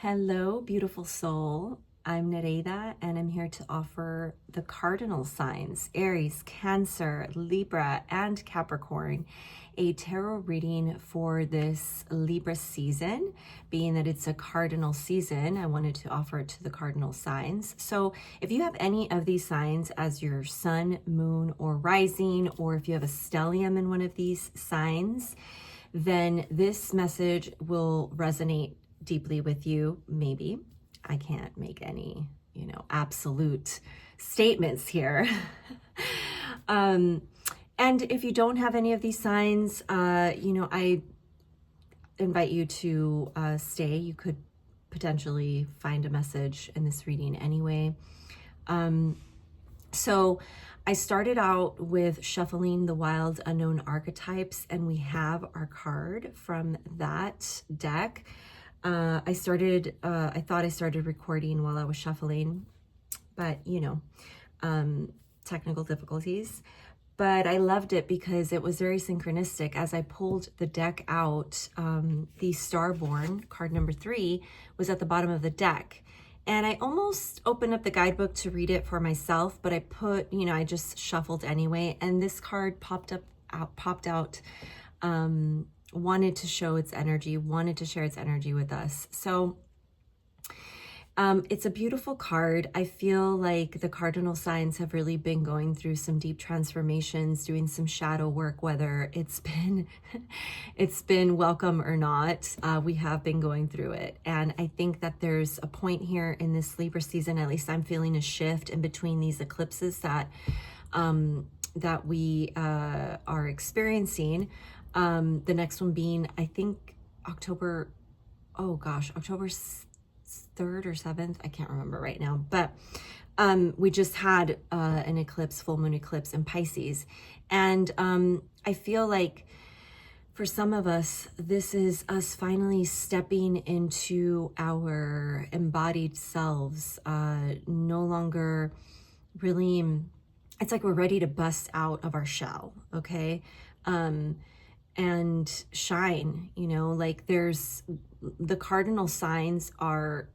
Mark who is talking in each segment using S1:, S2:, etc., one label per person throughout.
S1: Hello, beautiful soul. I'm Nereida, and I'm here to offer the cardinal signs, Aries, Cancer, Libra, and Capricorn, a tarot reading for this Libra season. Being that it's a cardinal season, I wanted to offer it to the cardinal signs. So if you have any of these signs as your sun, moon, or rising, or if you have a stellium in one of these signs, then this message will resonate deeply with you. Maybe I can't make any, absolute statements here. And if you don't have any of these signs, I invite you to stay. You could potentially find a message in this reading anyway. So I started out with shuffling the wild unknown archetypes, and we have our card from that deck. I thought I started recording while I was shuffling, but technical difficulties. But I loved it because it was very synchronistic. As I pulled the deck out, the Starborn, card number 3, was at the bottom of the deck. And I almost opened up the guidebook to read it for myself, but I just shuffled anyway. And this card popped out, wanted to show its energy, wanted to share its energy with us. So it's a beautiful card. I feel like the cardinal signs have really been going through some deep transformations, doing some shadow work, whether it's been welcome or not. We have been going through it. And I think that there's a point here in this Libra season, at least I'm feeling a shift in between these eclipses that we are experiencing. The next one being, I think, October 3rd or 7th. I can't remember right now, but we just had an eclipse, full moon eclipse in Pisces. And I feel like for some of us, this is us finally stepping into our embodied selves, no longer really, it's like we're ready to bust out of our shell, okay? And shine, like there's the cardinal signs are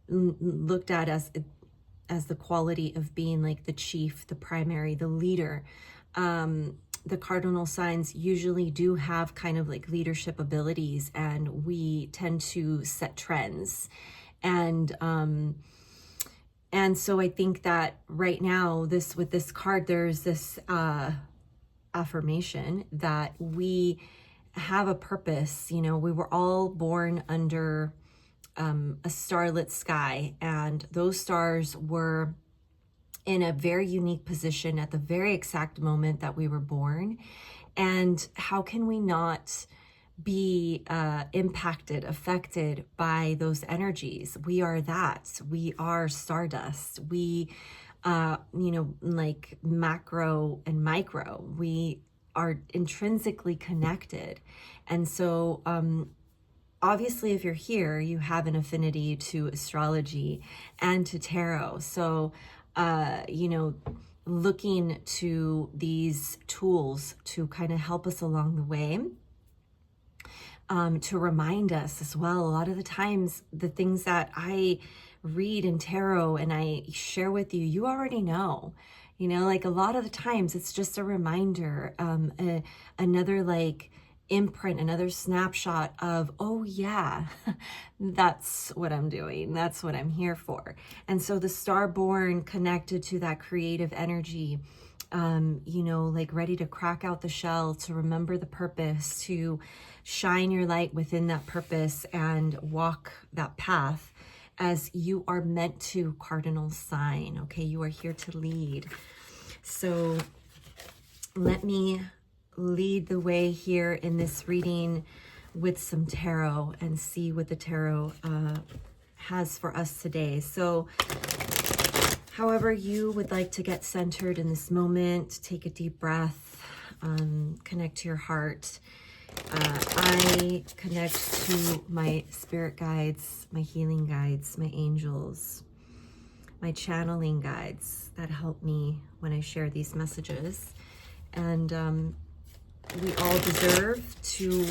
S1: looked at as the quality of being like the chief, the primary, the leader. The cardinal signs usually do have kind of like leadership abilities, and we tend to set trends. And so I think that right now, with this card, there's this affirmation that we have a purpose. We were all born under a starlit sky, and those stars were in a very unique position at the very exact moment that we were born. And how can we not be impacted, affected by those energies? We are that. We are stardust. We like macro and micro, we are intrinsically connected. And so obviously, if you're here, you have an affinity to astrology and to tarot. So looking to these tools to kind of help us along the way, to remind us as well. A lot of the times, the things that I read in tarot and I share with you, you already know. Like a lot of the times it's just a reminder, another like imprint, another snapshot of, oh yeah, that's what I'm doing, that's what I'm here for. And so the Starborn connected to that creative energy, like ready to crack out the shell, to remember the purpose, to shine your light within that purpose and walk that path as you are meant to, cardinal sign. Okay, you are here to lead. So let me lead the way here in this reading with some tarot and see what the tarot has for us today. So however you would like to get centered in this moment, take a deep breath, connect to your heart. I connect to my spirit guides, my healing guides, my angels, my channeling guides that help me when I share these messages. And we all deserve to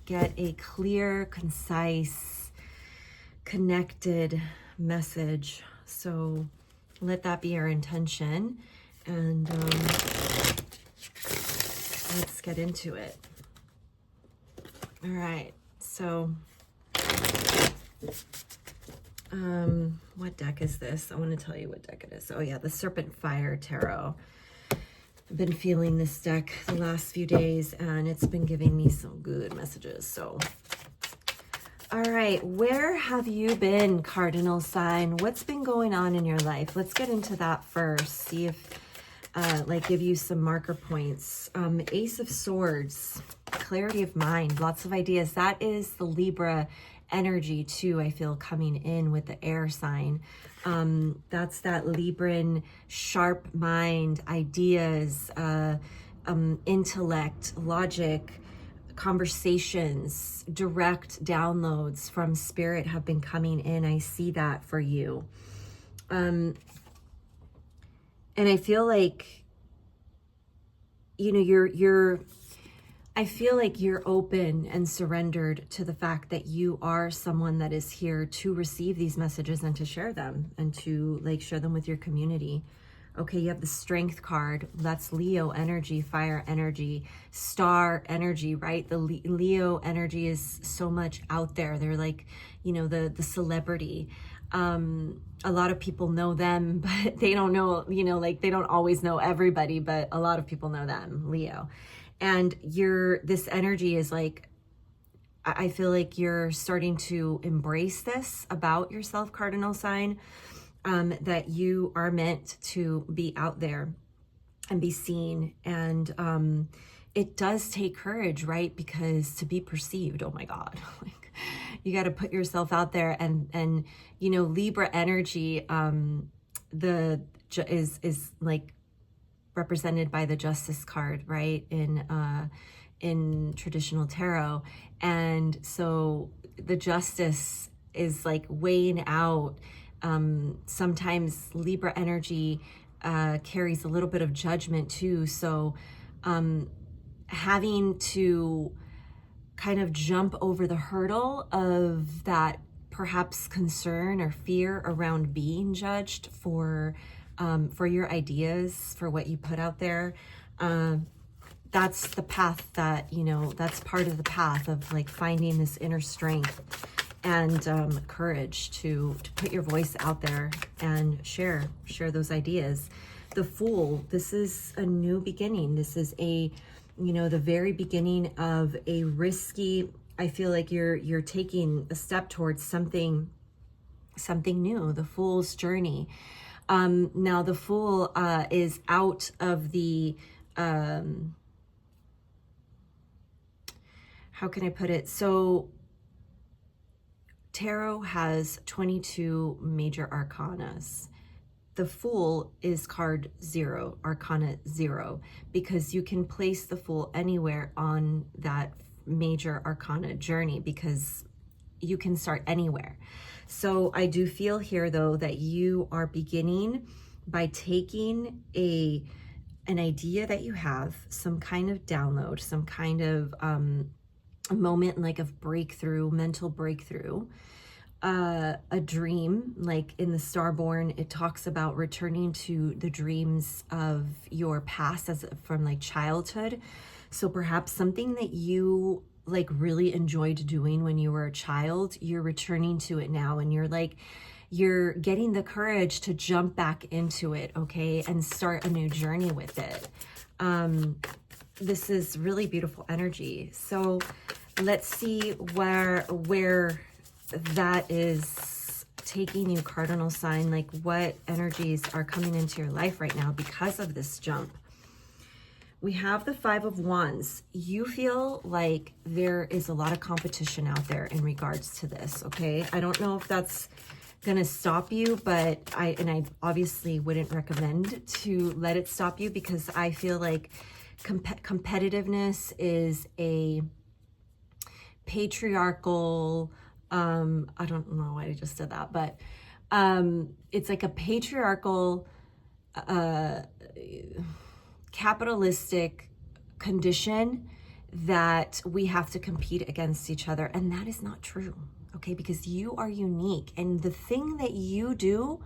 S1: get a clear, concise, connected message. So let that be our intention. And let's get into it. All right. So what deck is this? I want to tell you what deck it is. Oh yeah, the Serpent Fire Tarot. I've been feeling this deck the last few days, and it's been giving me some good messages. So, all right, where have you been, Cardinal sign? What's been going on in your life? Let's get into that first. See if, give you some marker points. Ace of Swords, clarity of mind, lots of ideas. That is the Libra energy too, I feel, coming in with the air sign. That's that Libran sharp mind, ideas, intellect, logic, conversations, direct downloads from spirit have been coming in. I see that for you. And I feel like, you know, I feel like you're open and surrendered to the fact that you are someone that is here to receive these messages and to share them and to share them with your community. Okay, you have the Strength card. That's Leo energy, fire energy, star energy, right? The Leo energy is so much out there. They're like, you know, the celebrity. A lot of people know them, but they don't know, you know, they don't always know everybody, but a lot of people know them, Leo. And this energy is I feel like you're starting to embrace this about yourself, Cardinal sign, that you are meant to be out there and be seen. And it does take courage, right? Because to be perceived, oh my God, you got to put yourself out there. And you know, Libra energy, is represented by the Justice card, right, in traditional tarot. And so the Justice is weighing out. Sometimes Libra energy carries a little bit of judgment too. So having to kind of jump over the hurdle of that perhaps concern or fear around being judged for your ideas, for what you put out there. That's the path that, you know, that's part of the path of finding this inner strength and courage to put your voice out there and share those ideas. The Fool, this is a new beginning. This is the very beginning of a risky, I feel like you're taking a step towards something new, the Fool's journey. Now the Fool is out of the, how can I put it? So tarot has 22 major arcanas. The Fool is card 0, arcana 0, because you can place the Fool anywhere on that major arcana journey, because you can start anywhere. So I do feel here though that you are beginning by taking an idea that you have, some kind of download, some kind of a moment of breakthrough, mental breakthrough, a dream. In the Starborn, it talks about returning to the dreams of your past from childhood. So perhaps something that you really enjoyed doing when you were a child, you're returning to it now, and you're getting the courage to jump back into it, okay, and start a new journey with it. This is really beautiful energy. So let's see where that is taking you, Cardinal sign. What energies are coming into your life right now because of this jump. We have the Five of Wands. You feel like there is a lot of competition out there in regards to this, okay? I don't know if that's gonna stop you, but I obviously wouldn't recommend to let it stop you, because I feel like competitiveness is a patriarchal, I don't know why I just said that, but it's a patriarchal, capitalistic condition that we have to compete against each other, and that is not true. okay? Because you are unique, and the thing that you do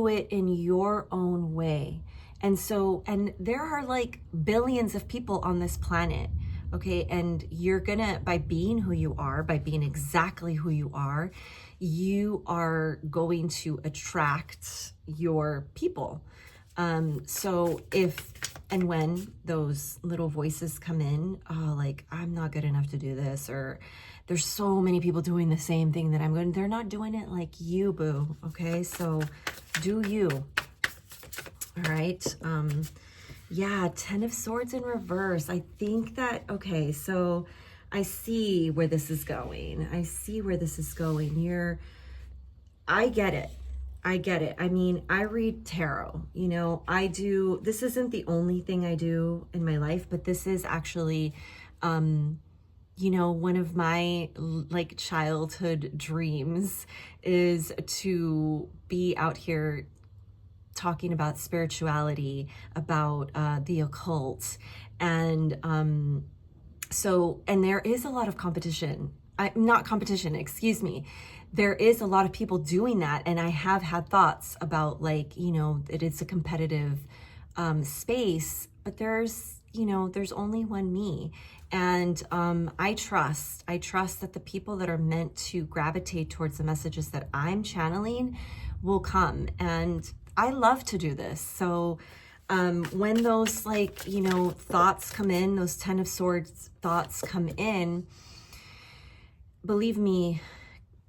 S1: it in your own way. And so, and there are like billions of people on this planet, okay? And you're gonna, by being who you are, by being exactly who you are going to attract your people. So if and when those little voices come in, oh, like, I'm not good enough to do this, or there's so many people doing the same thing that I'm going, they're not doing it like you, boo. Okay, so do you. All right. Yeah, Ten of Swords in reverse. I think that, okay, so I see where this is going. I see where this is going. I get it. I get it. I mean, I read tarot, you know, this isn't the only thing I do in my life, but this is actually, you know, one of my like childhood dreams is to be out here talking about spirituality, about the occult. And and there is a lot of competition. Not competition, excuse me. There is a lot of people doing that. And I have had thoughts about, like, you know, that it's a competitive space, but there's only one me. And I trust that the people that are meant to gravitate towards the messages that I'm channeling will come. And I love to do this. So when those, like, you know, thoughts come in, those Ten of Swords thoughts come in, believe me,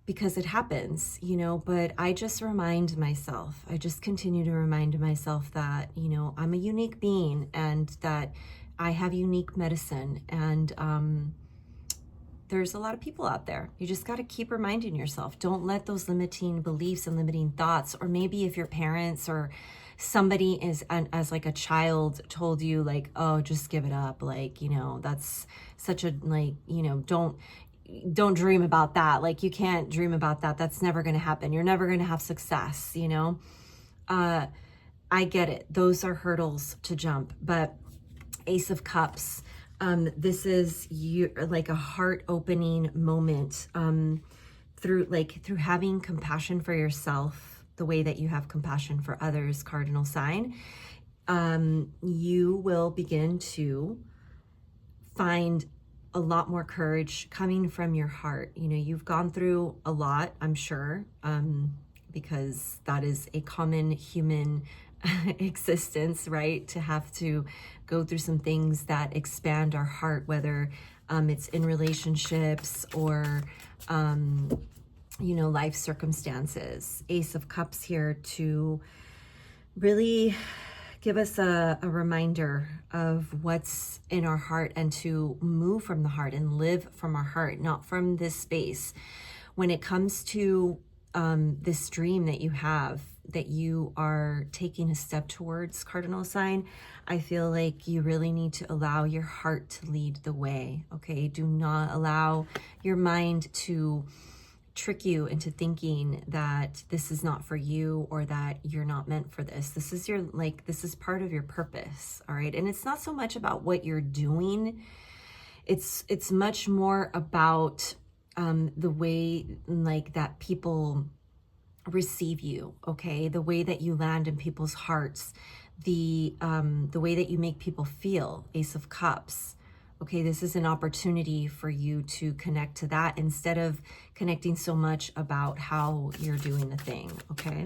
S1: because it happens, you know, but I just remind myself, I just continue to remind myself that, you know, I'm a unique being and that I have unique medicine. And there's a lot of people out there. You just got to keep reminding yourself. Don't let those limiting beliefs and limiting thoughts, or maybe if your parents or somebody as like a child told you, like, oh, just give it up. Like, you know, that's such a, like, you know, don't dream about that. Like, you can't dream about that. That's never going to happen. You're never going to have success, you know? I get it. Those are hurdles to jump. But Ace of Cups, this is like a heart-opening moment through having compassion for yourself, the way that you have compassion for others, cardinal sign. You will begin to find a lot more courage coming from your heart. You know, you've gone through a lot, I'm sure, because that is a common human existence, right? To have to go through some things that expand our heart, whether it's in relationships or, you know, life circumstances. Ace of Cups here to really give us a reminder of what's in our heart, and to move from the heart and live from our heart, not from this space. When it comes to this dream that you have, that you are taking a step towards, cardinal sign, I feel like you really need to allow your heart to lead the way, okay? Do not allow your mind to trick you into thinking that this is not for you, or that you're not meant for this. This is this is part of your purpose, all right? And it's not so much about what you're doing. It's much more about the way, like, that people receive you, okay? The way that you land in people's hearts, the way that you make people feel. Ace of Cups. Okay, this is an opportunity for you to connect to that instead of connecting so much about how you're doing the thing, okay?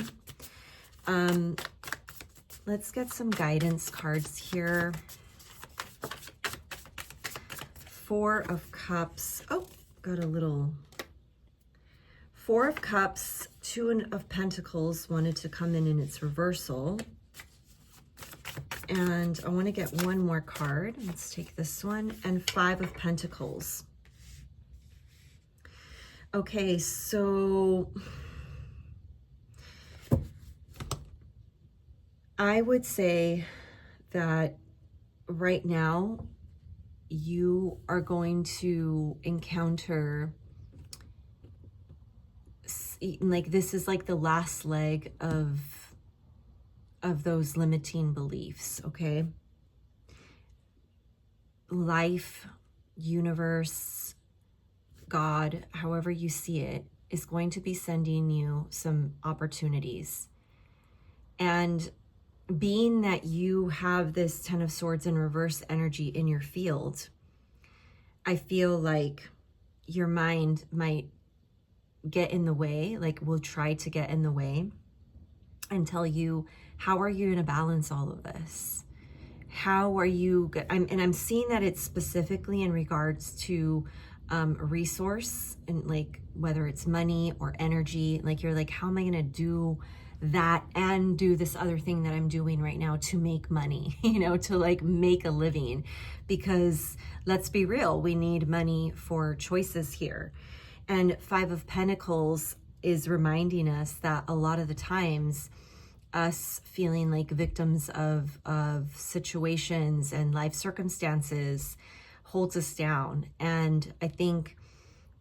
S1: Let's get some guidance cards here. Four of Cups. Oh, got a little... Four of Cups, Two of Pentacles wanted to come in its reversal. And I want to get one more card. Let's take this one. And Five of Pentacles. Okay, so I would say that right now you are going to encounter, like, this is like the last leg of those limiting beliefs, okay? Life, universe, God, however you see it, is going to be sending you some opportunities. And being that you have this Ten of Swords in reverse energy in your field, I feel like your mind might get in the way, like will try to get in the way and tell you, how are you going to balance all of this? How are you, and I'm seeing that it's specifically in regards to resource, and like whether it's money or energy, like you're like, how am I going to do that and do this other thing that I'm doing right now to make money, you know, to like make a living? Because let's be real, we need money for choices here. And Five of Pentacles is reminding us that a lot of the times us feeling like victims of situations and life circumstances holds us down. And I think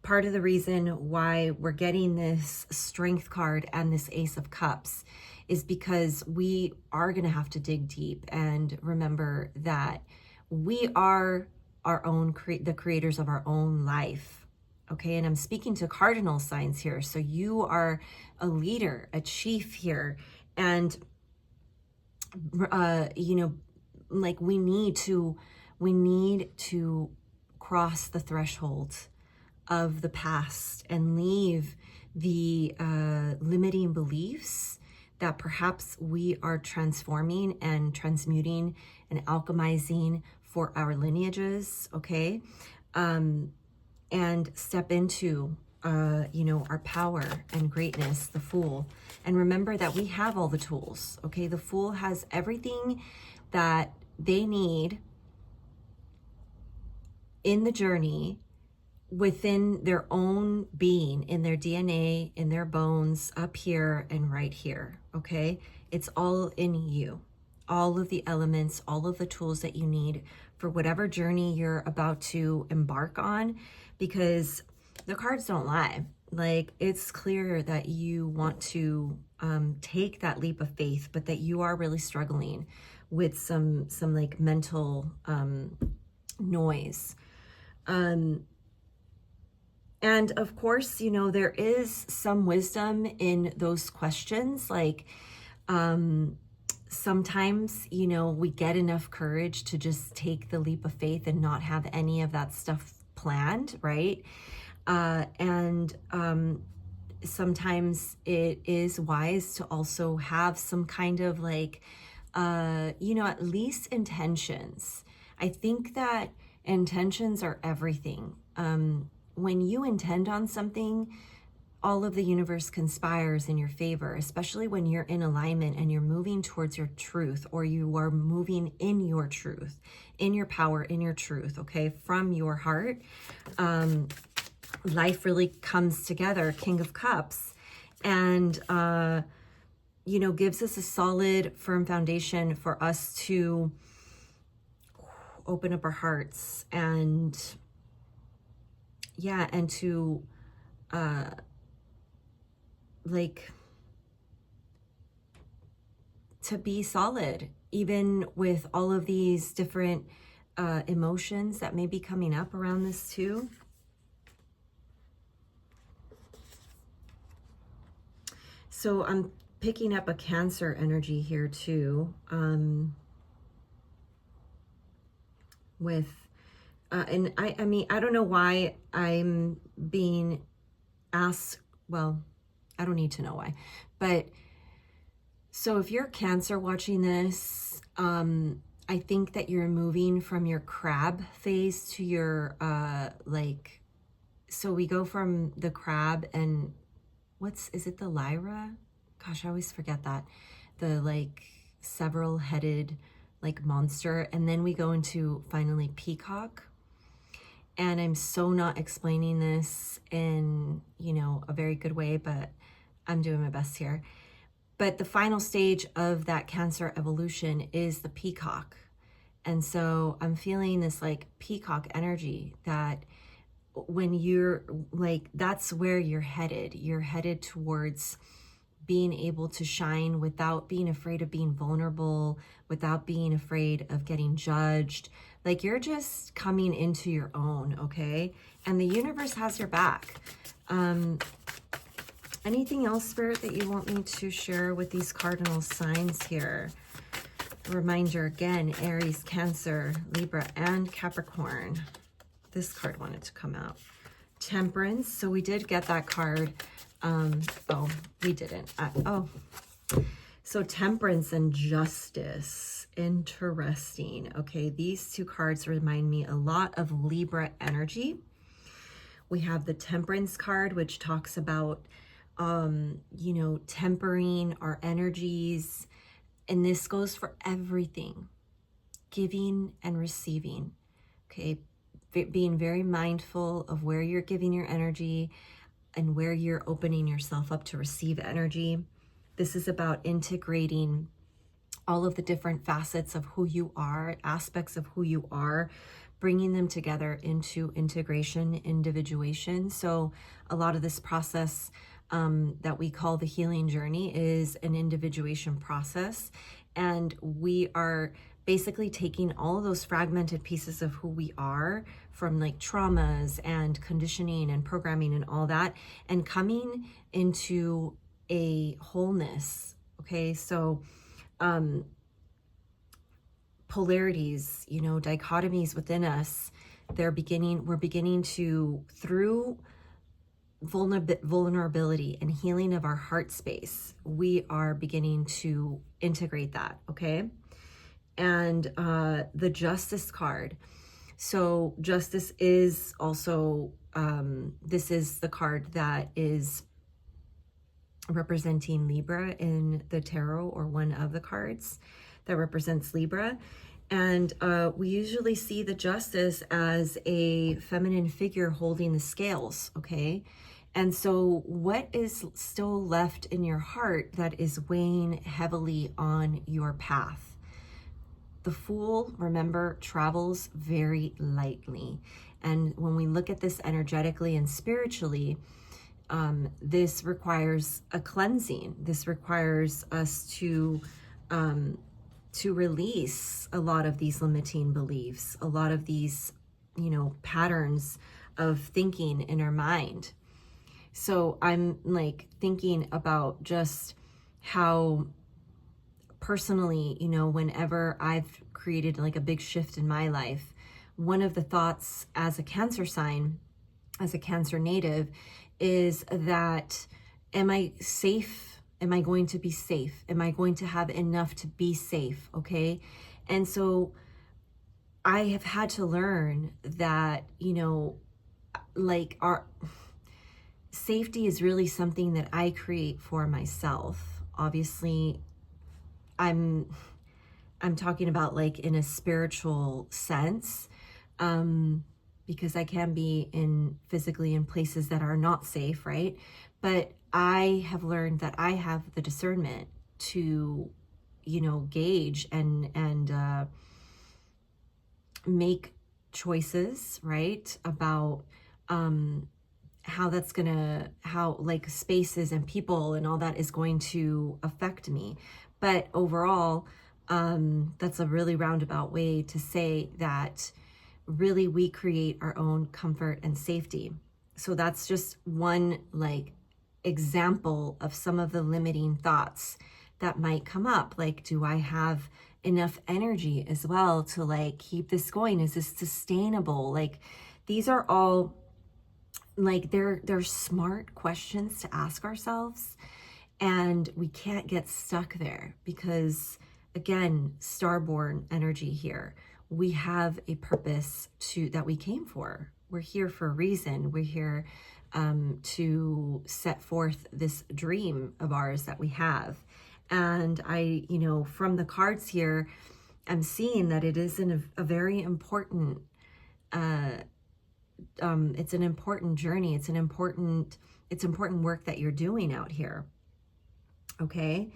S1: part of the reason why we're getting this Strength card and this Ace of Cups is because we are going to have to dig deep and remember that we are our own the creators of our own life. Okay, and I'm speaking to cardinal signs here. So you are a leader, a chief here. And, you know, like we need to cross the threshold of the past and leave the limiting beliefs that perhaps we are transforming and transmuting and alchemizing for our lineages, okay? And step into, you know, our power and greatness, the Fool. And remember that we have all the tools, okay? The Fool has everything that they need in the journey within their own being, in their DNA, in their bones, up here and right here, okay? It's all in you. All of the elements, all of the tools that you need for whatever journey you're about to embark on, because the cards don't lie. Like, it's clear that you want to take that leap of faith, but that you are really struggling with some like mental noise. And of course, you know, there is some wisdom in those questions. Like, sometimes, you know, we get enough courage to just take the leap of faith and not have any of that stuff planned, right? Sometimes it is wise to also have some kind of like, you know, at least intentions. I think that intentions are everything. When you intend on something, all of the universe conspires in your favor, especially when you're in alignment and you're moving towards your truth, or you are moving in your truth, in your power, in your truth, okay, from your heart. Life really comes together, King of Cups, and, you know, gives us a solid, firm foundation for us to open up our hearts and, yeah, and to, like, to be solid, even with all of these different emotions that may be coming up around this too. So I'm picking up a Cancer energy here too, with, and I mean, I don't know why I'm being asked, well, I don't need to know why, but so if you're Cancer watching this, I think that you're moving from your crab phase to your, like, so we go from the crab and is it the Lyra? Gosh, I always forget that. The like several headed like monster. And then we go into finally peacock. And I'm so not explaining this in, you know, a very good way, but I'm doing my best here. But the final stage of that Cancer evolution is the peacock. And so I'm feeling this like peacock energy that when you're like, that's where you're headed towards being able to shine without being afraid of being vulnerable, without being afraid of getting judged, Like you're just coming into your own, okay? And the universe has your back. Anything else, Spirit, that you want me to share with these cardinal signs here? Reminder again, Aries, Cancer, Libra, and Capricorn. This card wanted to come out. Temperance. So we did get that card. Oh, we didn't. So Temperance and Justice. Interesting. Okay, these two cards remind me a lot of Libra energy. We have the Temperance card, which talks about, you know, tempering our energies. And this goes for everything, giving and receiving. Okay, being very mindful of where you're giving your energy and where you're opening yourself up to receive energy. This is about integrating all of the different facets of who you are, aspects of who you are, bringing them together into integration, individuation. So a lot of this process that we call the healing journey is an individuation process. And we are basically taking all of those fragmented pieces of who we are from like traumas and conditioning and programming and all that, and coming into a wholeness. Okay, so polarities, you know, dichotomies within us, we're beginning to, through vulnerability and healing of our heart space, we are beginning to integrate that, okay? And the Justice card. So Justice is also, this is the card that is representing Libra in the tarot, or one of the cards that represents Libra. And we usually see the Justice as a feminine figure holding the scales, okay? And so what is still left in your heart that is weighing heavily on your path? The Fool, remember, travels very lightly. And when we look at this energetically and spiritually, this requires a cleansing. This requires us to release a lot of these limiting beliefs, a lot of these, you know, patterns of thinking in our mind. So I'm like thinking about just how personally, you know, whenever I've created like a big shift in my life, one of the thoughts as a Cancer sign, as a Cancer native, is that, am I safe? Am I going to be safe? Am I going to have enough to be safe? Okay. And so I have had to learn that, you know, like our safety is really something that I create for myself. Obviously, I'm talking about like in a spiritual sense, because I can be physically in places that are not safe, right? But I have learned that I have the discernment to, you know, gauge and make choices, right? About how like spaces and people and all that is going to affect me. But overall, that's a really roundabout way to say that really we create our own comfort and safety. So that's just one like example of some of the limiting thoughts that might come up. Like, do I have enough energy as well to like keep this going? Is this sustainable? Like, these are all like, they're smart questions to ask ourselves. And we can't get stuck there because, again, starborn energy here. We have a purpose that we came for. We're here for a reason. We're here to set forth this dream of ours that we have. And I, you know, from the cards here, I'm seeing that it is a very important, it's an important journey. It's important work that you're doing out here. Okay.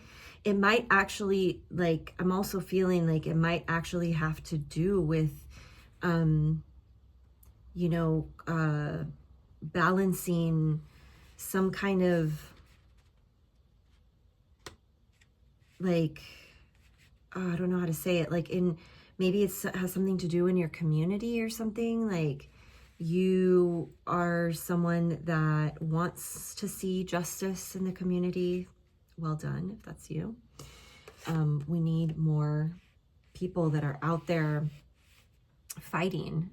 S1: It might actually, like, I'm also feeling like it might actually have to do with, you know, balancing some kind of like, I don't know how to say it, like in Maybe it has something to do in your community or something. Like you are someone that wants to see justice in the community. Well done, if that's you. We need more people that are out there fighting,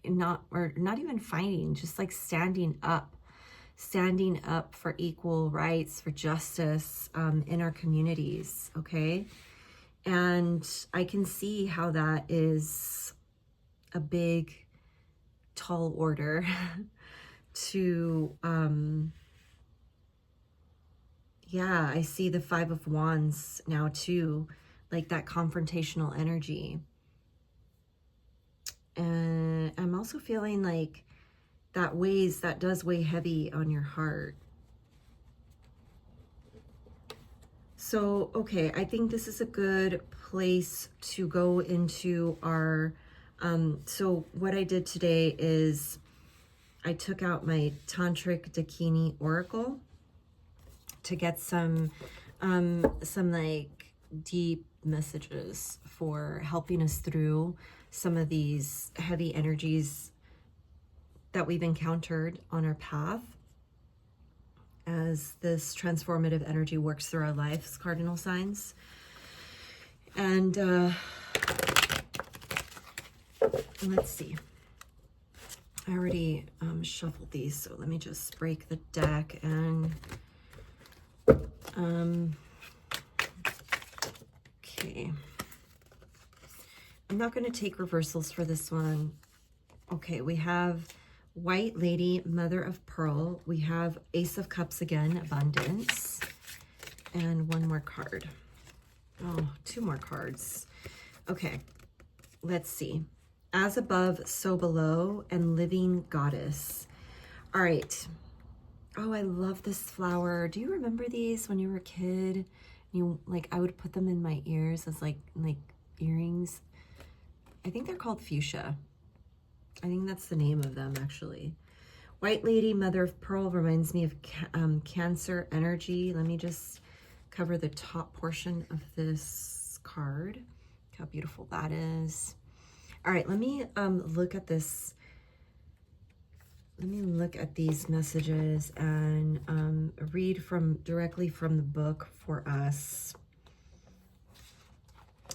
S1: not even fighting, just like standing up for equal rights, for justice in our communities, okay? And I can see how that is a big, tall order to, yeah, I see the Five of Wands now too, like that confrontational energy. And I'm also feeling like that does weigh heavy on your heart. So, okay, I think this is a good place to go into our, so what I did today is I took out my Tantric Dakini Oracle to get some like deep messages for helping us through some of these heavy energies that we've encountered on our path as this transformative energy works through our lives, cardinal signs. And let's see. I already shuffled these, so let me just break the deck and okay. I'm not going to take reversals for this one. Okay, we have White Lady, Mother of Pearl. We have Ace of Cups again, Abundance. And one more card. Oh, two more cards. Okay, let's see. As above, so below, and Living Goddess. All right. Oh, I love this flower. Do you remember these when you were a kid? I would put them in my ears as like earrings. I think they're called fuchsia. I think that's the name of them, actually. White Lady, Mother of Pearl reminds me of Cancer energy. Let me just cover the top portion of this card. Look how beautiful that is. All right, let me look at this. Let me look at these messages and read directly from the book for us.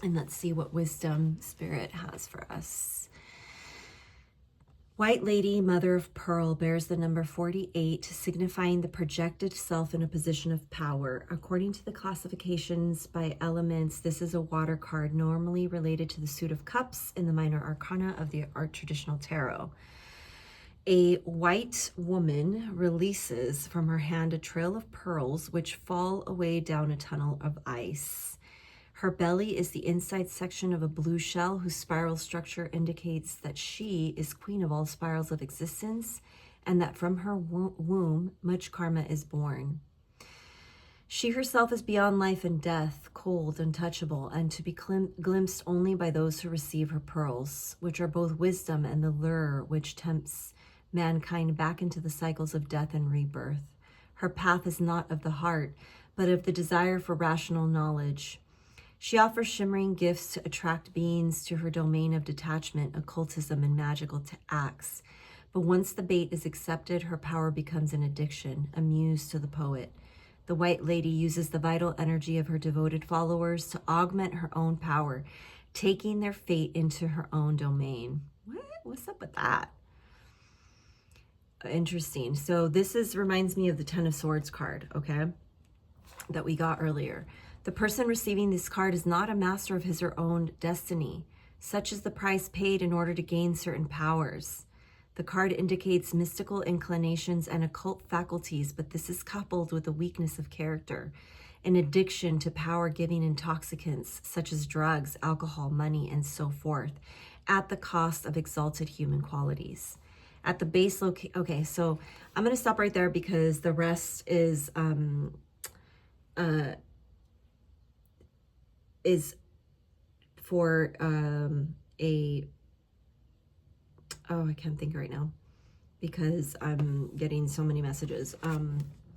S1: And let's see what wisdom Spirit has for us. White Lady, Mother of Pearl, bears the number 48, signifying the projected self in a position of power. According to the classifications by elements, this is a water card normally related to the suit of cups in the minor arcana of the traditional tarot. A white woman releases from her hand a trail of pearls which fall away down a tunnel of ice. Her belly is the inside section of a blue shell whose spiral structure indicates that she is queen of all spirals of existence and that from her womb much karma is born. She herself is beyond life and death, cold, untouchable, and to be glimpsed only by those who receive her pearls, which are both wisdom and the lure which tempts mankind back into the cycles of death and rebirth. Her path is not of the heart, but of the desire for rational knowledge. She offers shimmering gifts to attract beings to her domain of detachment, occultism, and magical acts. But once the bait is accepted, her power becomes an addiction, a muse to the poet. The White Lady uses the vital energy of her devoted followers to augment her own power, taking their fate into her own domain. What's up with that? Interesting. So this reminds me of the Ten of Swords card, okay, that we got earlier. The person receiving this card is not a master of his or own destiny. Such is the price paid in order to gain certain powers. The card indicates mystical inclinations and occult faculties, but this is coupled with a weakness of character, an addiction to power-giving intoxicants such as drugs, alcohol, money, and so forth, at the cost of exalted human qualities. At the base location, okay, so I'm going to stop right there because the rest is for I can't think right now because I'm getting so many messages.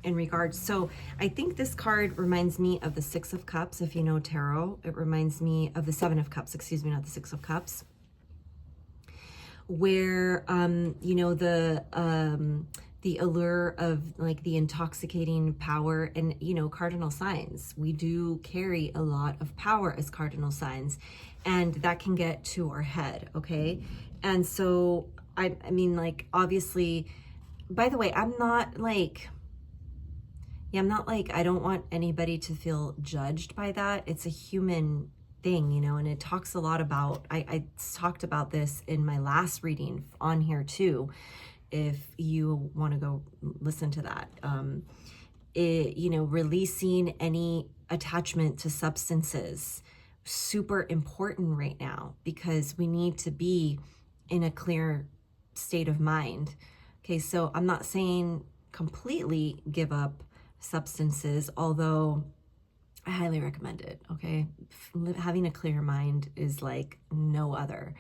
S1: in regards. So I think this card reminds me of the Six of Cups. If you know tarot, it reminds me of the Seven of Cups, excuse me, not the Six of Cups, where, you know, the allure of like the intoxicating power and, you know, cardinal signs. We do carry a lot of power as cardinal signs, and that can get to our head. Okay. And so, I mean, like, obviously, by the way, I'm not like, I don't want anybody to feel judged by that. It's a human thing, you know, and it talks a lot about, I talked about this in my last reading on here too, if you want to go listen to that. You know, releasing any attachment to substances, super important right now, because we need to be in a clear state of mind. Okay, so I'm not saying completely give up substances, although I highly recommend it. Okay, having a clear mind is like no other.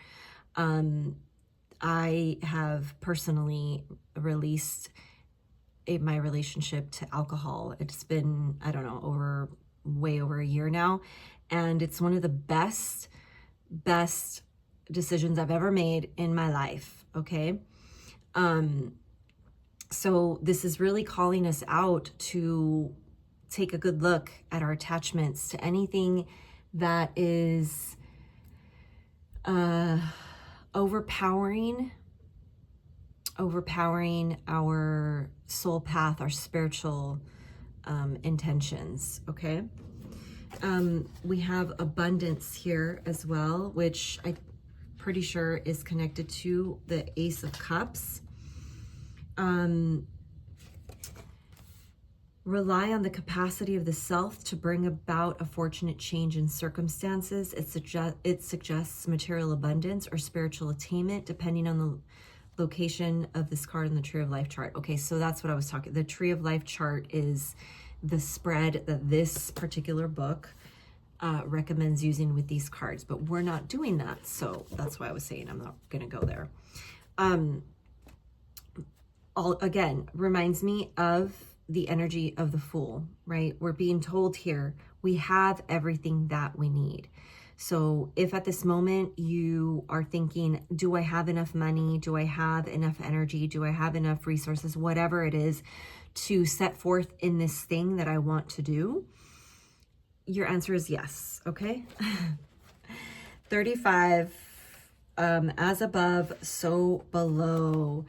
S1: I have personally released my relationship to alcohol. It's been, I don't know, way over a year now, and it's one of the best decisions I've ever made in my life. Okay. So this is really calling us out to take a good look at our attachments to anything that is overpowering our soul path, our spiritual intentions. Okay. We have abundance here as well, which I'm pretty sure is connected to the Ace of Cups. Rely on the capacity of the self to bring about a fortunate change in circumstances. It suggests material abundance or spiritual attainment, depending on the location of this card in the Tree of Life chart. Okay, so that's what I was talking. The Tree of Life chart is the spread that this particular book recommends using with these cards, but we're not doing that. So that's why I was saying I'm not going to go there. Again, reminds me of the energy of the Fool, right? We're being told here, we have everything that we need. So if at this moment you are thinking, do I have enough money? Do I have enough energy? Do I have enough resources? Whatever it is to set forth in this thing that I want to do, your answer is yes. Okay. 35, as above, so below.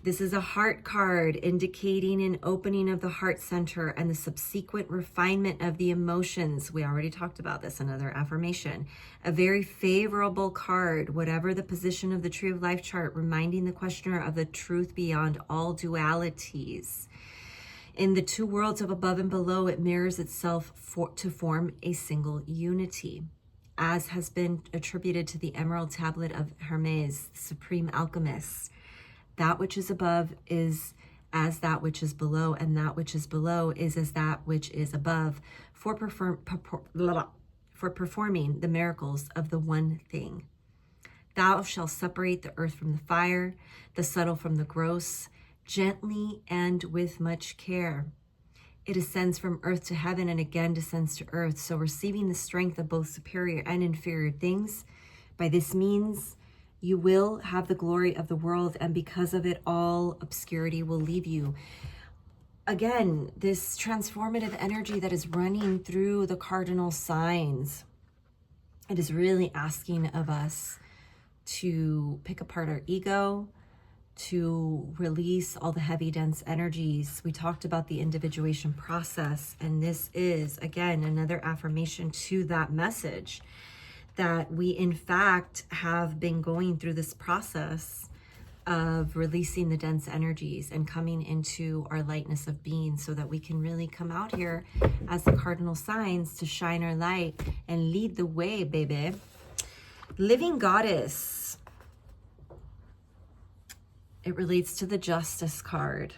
S1: This is a heart card indicating an opening of the heart center and the subsequent refinement of the emotions. We already talked about this, another affirmation. A very favorable card, whatever the position of the Tree of Life chart, reminding the questioner of the truth beyond all dualities. In the two worlds of above and below, it mirrors itself to form a single unity, as has been attributed to the Emerald Tablet of Hermes, the supreme alchemist. That which is above is as that which is below, and that which is below is as that which is above, for performing the miracles of the one thing. Thou shalt separate the earth from the fire, the subtle from the gross, gently and with much care. It ascends from earth to heaven and again descends to earth. So receiving the strength of both superior and inferior things, by this means you will have the glory of the world, and because of it, all obscurity will leave you. Again, this transformative energy that is running through the cardinal signs, it is really asking of us to pick apart our ego, to release all the heavy, dense energies. We talked about the individuation process, and this is, again, another affirmation to that message, that we in fact have been going through this process of releasing the dense energies and coming into our lightness of being, so that we can really come out here as the cardinal signs to shine our light and lead the way, baby. Living Goddess. It relates to the Justice card.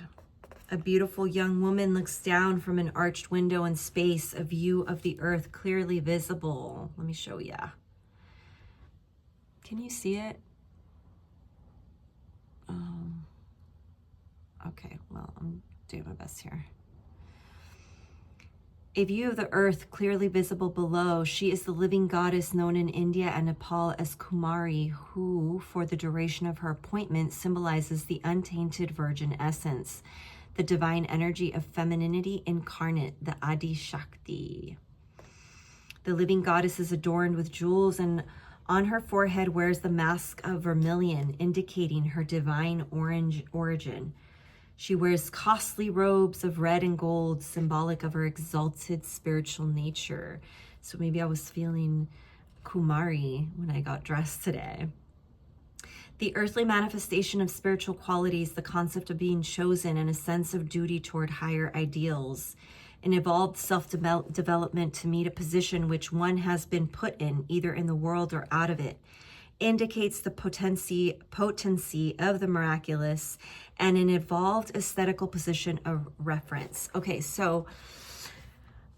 S1: A beautiful young woman looks down from an arched window in space, a view of the earth clearly visible. Let me show ya. Can you see it? Okay, well, I'm doing my best here. A view of the earth clearly visible below. She is the living goddess known in India and Nepal as Kumari, who, for the duration of her appointment, symbolizes the untainted virgin essence, the divine energy of femininity incarnate, the Adi Shakti. The living goddess is adorned with jewels and on her forehead wears the mask of vermilion, indicating her divine orange origin. She wears costly robes of red and gold, symbolic of her exalted spiritual nature. So maybe I was feeling Kumari when I got dressed today. The earthly manifestation of spiritual qualities, the concept of being chosen, and a sense of duty toward higher ideals. An evolved self-development to meet a position which one has been put in, either in the world or out of it, indicates the potency of the miraculous and an evolved aesthetical position of reference. Okay, so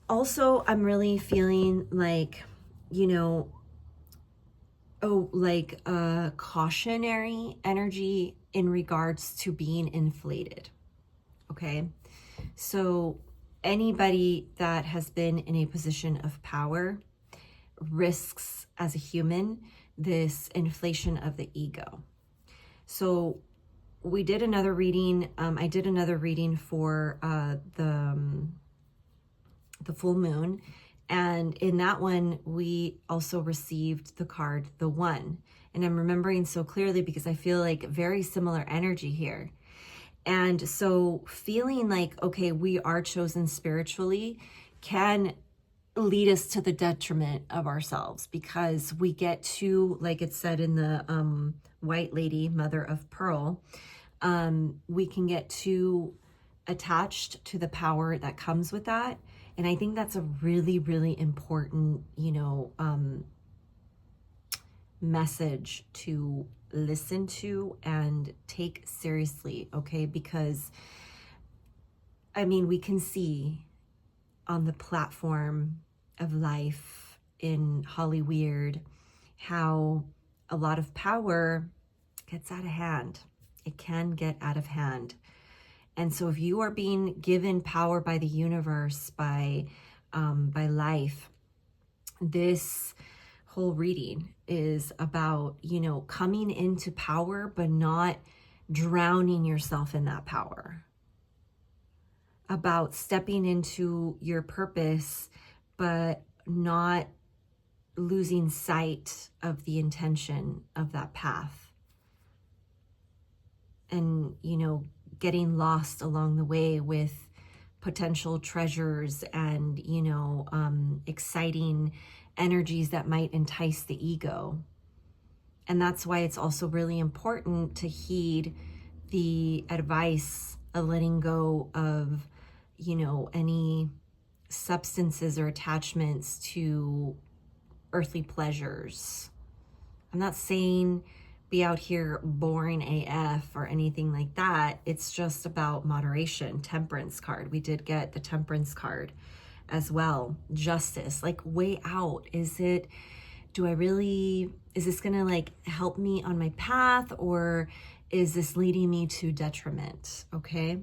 S1: also I'm really feeling like, you know, like a cautionary energy in regards to being inflated. Okay, so anybody that has been in a position of power risks as a human this inflation of the ego. So we did another reading. I did another reading for the full moon. And in that one, we also received the card, the One. And I'm remembering so clearly because I feel like very similar energy here. And so feeling like, okay, we are chosen spiritually can lead us to the detriment of ourselves, because we get too, like it said in the White Lady, Mother of Pearl, we can get too attached to the power that comes with that. And I think that's a really, really important, you know, message to listen to and take seriously, okay? Because, I mean, we can see on the platform of life in Hollyweird how a lot of power gets out of hand. It can get out of hand. And so if you are being given power by the universe, by life, this whole reading is about, you know, coming into power, but not drowning yourself in that power. About stepping into your purpose, but not losing sight of the intention of that path. And, you know, getting lost along the way with potential treasures and, you know, exciting energies that might entice the ego. And that's why it's also really important to heed the advice of letting go of, you know, any substances or attachments to earthly pleasures. I'm not saying be out here boring AF or anything like that. It's just about moderation. Temperance card. We did get the temperance card as well. Justice, like weigh out. Is this gonna like help me on my path, or is this leading me to detriment? Okay.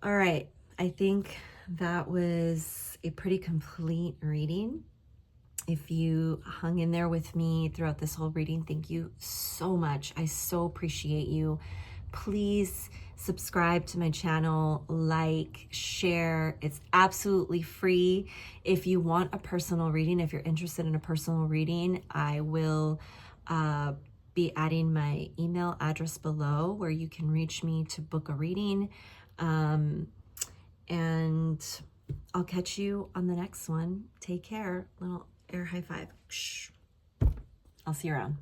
S1: All right. I think that was a pretty complete reading. If you hung in there with me throughout this whole reading, thank you so much. I so appreciate you. Please subscribe to my channel, like, share. It's absolutely free. If you want a personal reading, if you're interested in a personal reading, I will be adding my email address below where you can reach me to book a reading. And I'll catch you on the next one. Take care. Little air high five. I'll see you around.